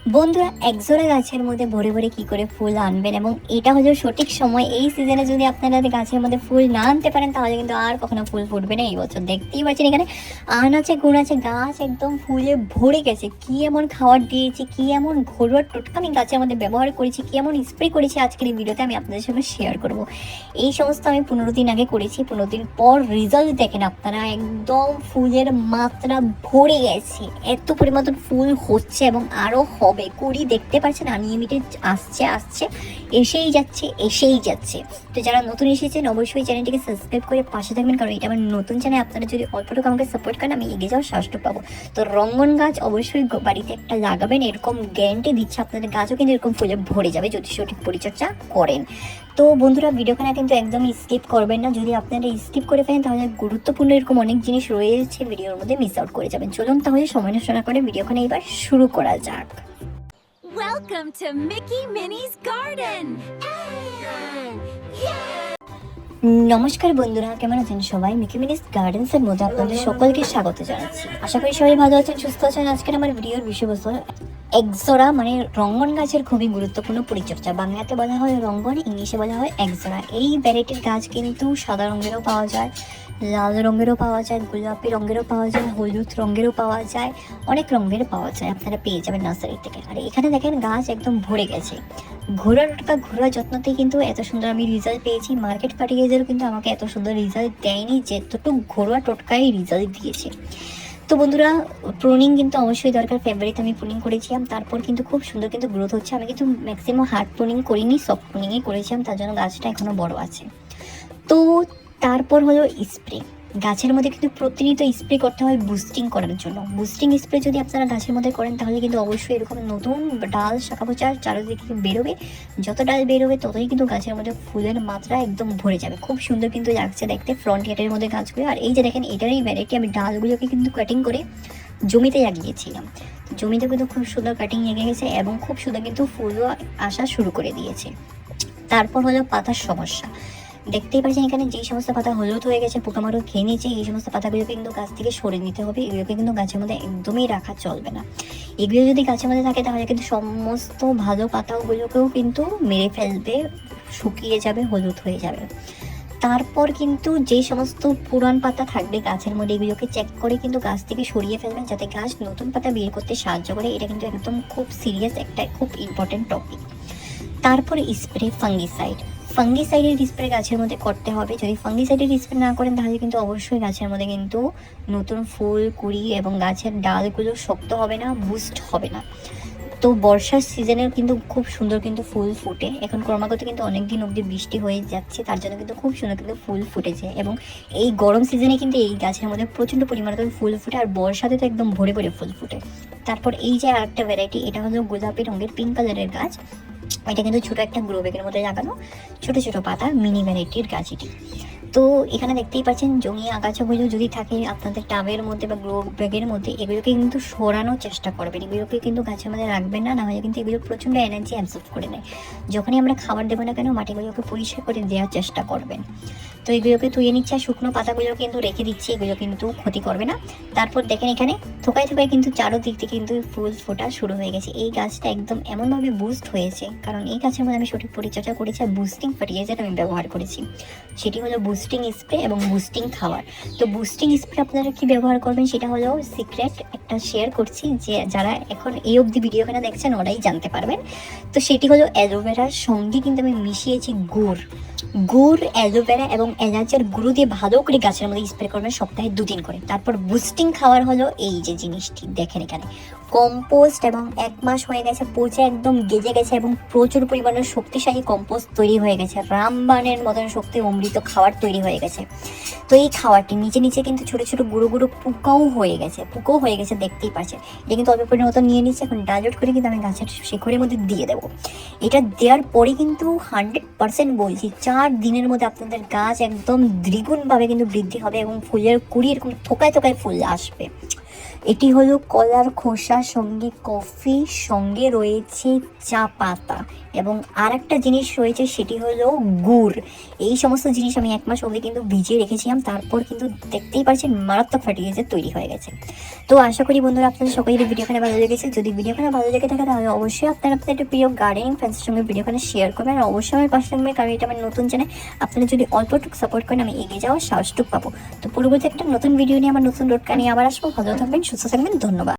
বন্ধুরা, একজোড়া গাছের মধ্যে ভরে ভরে কি করে ফুল আনবেন, এবং এটা হলো সঠিক সময়। এই সিজনে যদি আপনারা গাছের মধ্যে ফুল না আনতে পারেন তাহলে কিন্তু আর কখনো ফুল ফুটবে না এই বছর। দেখতেই পাচ্ছেন এখানে আন আছে, গুণ আছে, গাছ একদম ফুলে ভরে গেছে। কি এমন খাবার দিয়েছি, কি এমন ঘরোয়া টোটকা আমি গাছের মধ্যে ব্যবহার করেছি, কি এমন স্প্রে করেছি, আজকের এই ভিডিওতে আমি আপনাদের সঙ্গে শেয়ার করব। এই সমস্ত আমি 15 দিন আগে করেছি। 15 দিন পর রেজাল্ট দেখেন আপনারা, একদম ফুলের মাত্রা ভরে গেছে, এত পরিমাণ ফুল হচ্ছে এবং আরও হবে। কুড়ি দেখতে পাচ্ছেন আনলিমিটেড আসছে আসছে, এসেই যাচ্ছে এসেই যাচ্ছে। তো যারা নতুন এসেছেন অবশ্যই চ্যানেলটিকে সাবস্ক্রাইব করে পাশে থাকবেন, কারণ এটা আমার নতুন চ্যানেল। আপনারা যদি অল্পটুকু আমাকে সাপোর্ট করেন আমি এগিয়ে যাওয়ার সাহস পাবো। তো রঙ্গন গাছ অবশ্যই বাড়িতে একটা লাগাবেন, এরকম গ্যারান্টি দিচ্ছে। আপনাদের গাছও কিন্তু এরকম ফুলে ভরে যাবে যদি সঠিক পরিচর্যা করেন। তো বন্ধুরা, ভিডিওখানে কিন্তু একদমই স্কিপ করবেন না। যদি আপনারা স্কিপ করে ফেলেন তাহলে গুরুত্বপূর্ণ এরকম অনেক জিনিস রয়েছে ভিডিওর মধ্যে, মিস আউট করে যাবেন। চলুন তাহলে সময় নষ্ট না করে ভিডিওখানে এবার শুরু করা যাক। Welcome to Mickey Minnie's Garden! নমস্কার বন্ধুরা, কেমন আছেন সবাই? মিকি মিনিস গার্ডেন্সের মধ্যে আপনাদের সকলকে স্বাগত জানাচ্ছি। আশা করি সবাই ভালো আছেন, সুস্থ আছেন। আজকের আমার ভিডিওর বিষয়বস্তু একজোড়া, মানে রঙ্গন গাছের খুবই গুরুত্বপূর্ণ পরিচর্যা। বাংলাতে বলা হয় রঙ্গন, ইংলিশে বলা হয় একজোড়া। এই ভ্যারাইটির গাছ কিন্তু সাদা রঙেরও পাওয়া যায়, লাল রঙেরও পাওয়া যায়, গোলাপি রঙেরও পাওয়া যায়, হলুদ রঙেরও পাওয়া যায়, অনেক রঙের পাওয়া যায়। আপনারা পেয়ে যাবেন নার্সারি থেকে। আর এখানে দেখেন গাছ একদম ভরে গেছে। ঘোরা টোটকা ঘোরা যত্নতেই কিন্তু এত সুন্দর আমি রেজাল্ট পেয়েছি। মার্কেট ফার্টিলাইজারও কিন্তু আমাকে এত সুন্দর রেজাল্ট দেয়নি, যেতটুকু ঘরোয়া টোটকাই রেজাল্ট দিয়েছে। তো বন্ধুরা, প্রুনিং কিন্তু অবশ্যই দরকার। ফেব্রুয়ারিতে আমি প্রুনিং করেছিলাম, তারপর কিন্তু খুব সুন্দর কিন্তু গ্রোথ হচ্ছে। আমি কিন্তু ম্যাক্সিমাম হার্ড প্রুনিং করিনি, সফট প্রুনিংই করেছিলাম, তার জন্য গাছটা এখনও বড় আছে। তো তারপর হলো স্প্রে। গাছের মধ্যে কিন্তু প্রতিনিয়ত স্প্রে করতে হয় বুস্টিং করার জন্য। বুস্টিং স্প্রে যদি আপনারা গাছের মধ্যে করেন তাহলে কিন্তু অবশ্যই এরকম নতুন ডাল শাখা প্রচার চারিদিকে বেরোবে। যত ডাল বেরোবে ততই কিন্তু গাছের মধ্যে ফুলের মাত্রা একদম ভরে যাবে। খুব সুন্দর কিন্তু লাগছে দেখতে ফ্রন্ট ইয়ার্ডের মধ্যে গাছগুলো। আর এই যে দেখেন, এটারই ভ্যারাইটি। আমি ডালগুলোকে কিন্তু কাটিং করে জমিতে লাগিয়েছিলাম। জমিতে কিন্তু খুব সুন্দর কাটিং লেগে গেছে এবং খুব সুন্দর কিন্তু ফুলও আসা শুরু করে দিয়েছে। তারপর হলো পাতার সমস্যা। দেখতেই পাচ্ছেন এখানে যে সমস্ত পাতা হলুদ হয়ে গেছে, পোকামাকড় খেয়ে নিয়েছে, এই সমস্ত পাতাগুলোকে কিন্তু গাছ থেকে সরিয়ে নিতে হবে। এগুলোকে কিন্তু গাছের মধ্যে একদমই রাখা চলবে না। এগুলো যদি গাছের মধ্যে থাকে তাহলে কিন্তু সমস্ত ভালো পাতাগুলোকেও কিন্তু মেরে ফেলবে, শুকিয়ে যাবে, হলুদ হয়ে যাবে। তারপর কিন্তু যে সমস্ত পুরান পাতা থাকবে গাছের মধ্যে এগুলোকে চেক করে কিন্তু গাছ থেকে সরিয়ে ফেলবেন, যাতে গাছ নতুন পাতা বের করতে সাহায্য করে। এটা কিন্তু একদম খুব সিরিয়াস একটা খুব ইম্পর্টেন্ট টপিক। তারপরে স্প্রে ফাঙ্গিসাইডের স্প্রে গাছের মধ্যে করতে হবে। যদি ফাঙ্গিসাইডের স্প্রে না করেন তাহলে কিন্তু অবশ্যই গাছের মধ্যে কিন্তু নতুন ফুল কুড়ি এবং গাছের ডালগুলো শক্ত হবে না, বুস্ট হবে না। তো বর্ষার সিজনেও কিন্তু খুব সুন্দর কিন্তু ফুল ফুটে। এখন ক্রমাগত কিন্তু অনেক দিন অবধি বৃষ্টি হয়ে যাচ্ছে, তার জন্য কিন্তু খুব সুন্দর কিন্তু ফুল ফুটেছে। এবং এই গরম সিজনে কিন্তু এই গাছের মধ্যে প্রচণ্ড পরিমাণে ফুল ফুটে, আর বর্ষাতে তো একদম ভরে ভরে ফুল ফুটে। তারপর এই যে আরেকটা ভ্যারাইটি, এটা হলো গোলাপি রঙের পিঙ্ক কালারের গাছ। এটা কিন্তু ছোটো একটা গ্রো ব্যাগের মধ্যে লাগানো, ছোটো ছোটো পাতা, মিনি ভ্যারাইটির গাছ এটি। তো এখানে দেখতেই পাচ্ছেন জমি আগাছাগুলো যদি থাকে আপনাদের টাবের মধ্যে বা গ্রো ব্যাগের মধ্যে, এগুলোকে কিন্তু সরানোর চেষ্টা করবেন। এগুলোকে কিন্তু গাছের মধ্যে রাখবেন না, নাহলে কিন্তু এগুলো প্রচণ্ড এনার্জি অ্যাবজর্ব করে নেয়। যখনই আমরা খাবার দেবো না কেন মাটিগুলোকে পরিষ্কার করে দেওয়ার চেষ্টা করবেন। তো এগুলোকে ধুয়ে নিচ্ছে, আর শুকনো পাতাগুলো কিন্তু রেখে দিচ্ছি, এগুলো কিন্তু ক্ষতি করবে না। তারপর দেখেন এখানে থোকায় থোকায় কিন্তু চারোদিক থেকে কিন্তু ফুল ফোটা শুরু হয়ে গেছে। এই গাছটা একদম এমনভাবে বুস্ট হয়েছে, কারণ এই গাছের মধ্যে আমি সঠিক পরিচর্যা করেছি আর বুস্টিং ফার্টিলাইজার আমি ব্যবহার করেছি। সেটি হলো বুস্টিং স্প্রে এবং বুস্টিং খাবার। তো বুস্টিং স্প্রে আপনারা কি ব্যবহার করবেন সেটা হলো সিক্রেট একটা শেয়ার করছি, যে যারা এখন এই অবধি ভিডিওখানে দেখছেন ওরাই জানতে পারবেন। তো সেটি হলো অ্যালোভেরার সঙ্গে কিন্তু আমি মিশিয়েছি গুড়, অ্যালোভেরা এবং এলাচের গুঁড়ো দিয়ে ভালো করে গাছের মধ্যে স্প্রে করবেন সপ্তাহে 2 দিন করে। তারপর বুস্টিং খাবার হলো এই যে জিনিসটি দেখেন এখানে কম্পোস্ট, এবং 1 মাস হয়ে গেছে, পচে একদম গেজে গেছে এবং প্রচুর পরিমাণে শক্তিশালী কম্পোস্ট তৈরি হয়ে গেছে। রামবানের মতন শক্তি অমৃত খাবার তৈরি হয়ে গেছে। তো এই খাবারটি নিচে নিচে কিন্তু ছোটো ছোটো গুঁড়ো গুঁড়ো পোকাও হয়ে গেছে দেখতেই পাচ্ছেন। এটা কিন্তু অল্প পরিমাণ মতো নিয়ে নিচ্ছে, এখন ডাইলুট করে কিন্তু আমি গাছের শিকড়ের মধ্যে দিয়ে দেবো। এটা দেওয়ার পরে কিন্তু 100% বলছি 4 দিনের মধ্যে আপনাদের গাছ একদম দ্বিগুণভাবে কিন্তু বৃদ্ধি হবে এবং ফুলের কুড়ি এরকম থোকায় থোকায় ফুল আসবে। এটি হলো কলার খোসা, সঙ্গে কফি, সঙ্গে রয়েছে চা পাতা এবং আর একটা জিনিস রয়েছে সেটি হলো গুড়। এই সমস্ত জিনিস আমি 1 মাস অবধি কিন্তু ভিজিয়ে রেখেছিলাম, তারপর কিন্তু দেখতেই পাচ্ছেন মারাত্মক ফার্টিলাইজার তৈরি হয়ে গেছে। তো আশা করি বন্ধুরা আপনাদের সকলের ভিডিওখানে ভালো লেগেছে। যদি ভিডিওখানে ভালো লেগে থাকে তাহলে অবশ্যই আপনারা আপনাদের প্রিয় গার্ডেনিং ফ্রেন্ডসের সঙ্গে ভিডিওখানে শেয়ার করবেন আর অবশ্যই আমার পাশে থাকবেন, কারণ এটা আমার নতুন চ্যানেল। আপনারা যদি অল্পটুকু সাপোর্ট করেন আমি এগিয়ে যাওয়ার সাহসটুকু পাবো। তো পরবর্তী একটা নতুন ভিডিও নিয়ে আমার নতুন রোডকা নিয়ে আবার আসবো। ভালো থাকবেন, সুস্থ থাকবেন, ধন্যবাদ।